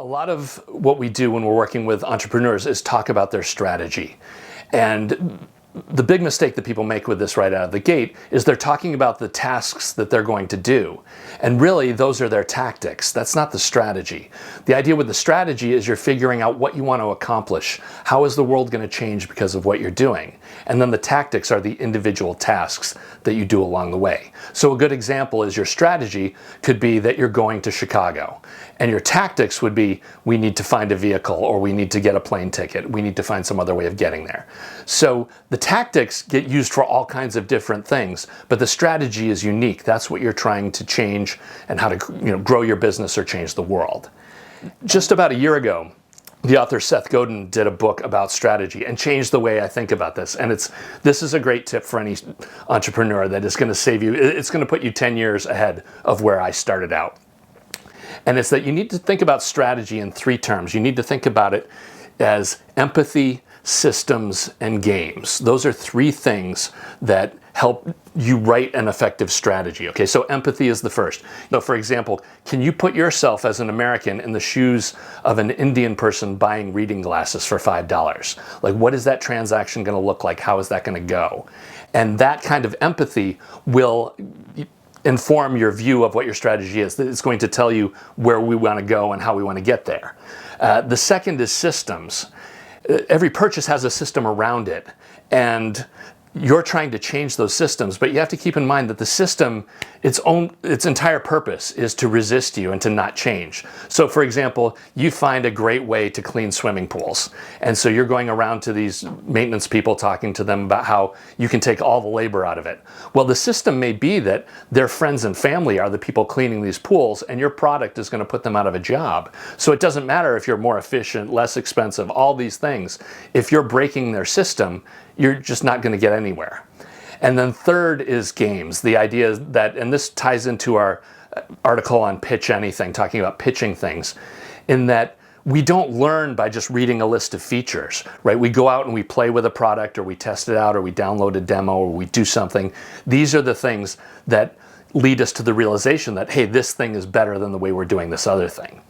A lot of what we do when we're working with entrepreneurs is talk about their strategy. And the big mistake that people make with this right out of the gate is they're talking about the tasks that they're going to do. And really, those are their tactics. That's not the strategy. The idea with the strategy is you're figuring out what you want to accomplish. How is the world going to change because of what you're doing? And then the tactics are the individual tasks that you do along the way. So a good example is your strategy could be that you're going to Chicago. And your tactics would be, we need to find a vehicle, or we need to get a plane ticket. We need to find some other way of getting there. So the tactics get used for all kinds of different things, but the strategy is unique. That's what you're trying to change and how to grow your business or change the world. Just about a year ago, the author Seth Godin did a book about strategy and changed the way I think about this. And this is a great tip for any entrepreneur that is going to save you. It's going to put you 10 years ahead of where I started out. And it's that you need to think about strategy in three terms. You need to think about it as empathy, systems, and games. Those are three things that help you write an effective strategy. Okay, so empathy is the first. So for example, can you put yourself as an American in the shoes of an Indian person buying reading glasses for $5? Like, what is that transaction going to look like? How is that going to go? And that kind of empathy will inform your view of what your strategy is. It's going to tell you where we want to go and how we want to get there. The second is systems. Every purchase has a system around it, and you're trying to change those systems, but you have to keep in mind that the system, its entire purpose is to resist you and to not change. So for example, you find a great way to clean swimming pools. And so you're going around to these maintenance people talking to them about how you can take all the labor out of it. Well, the system may be that their friends and family are the people cleaning these pools, and your product is going to put them out of a job. So it doesn't matter if you're more efficient, less expensive, all these things. If you're breaking their system, you're just not going to get anywhere. And then third is games. The idea is that, and this ties into our article on Pitch Anything, talking about pitching things, in that we don't learn by just reading a list of features, right? We go out and we play with a product, or we test it out, or we download a demo, or we do something. These are the things that lead us to the realization that, hey, this thing is better than the way we're doing this other thing.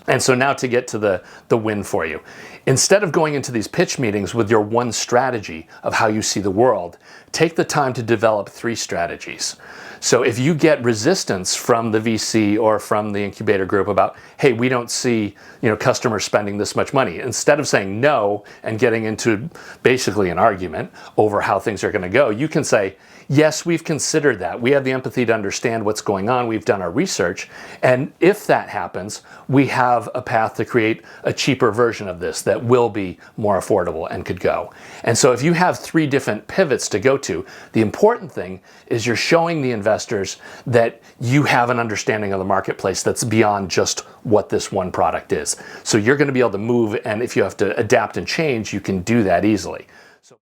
And so now to get to the win for you. Instead of going into these pitch meetings with your one strategy of how you see the world, take the time to develop three strategies. So if you get resistance from the VC or from the incubator group about, hey, we don't see customers spending this much money, instead of saying no and getting into basically an argument over how things are going to go, you can say, yes, we've considered that. We have the empathy to understand what's going on. We've done our research. And if that happens, we have a path to create a cheaper version of this that will be more affordable and could go. And so if you have three different pivots to go to, the important thing is you're showing the investors that you have an understanding of the marketplace that's beyond just what this one product is. So you're going to be able to move, and if you have to adapt and change, you can do that easily.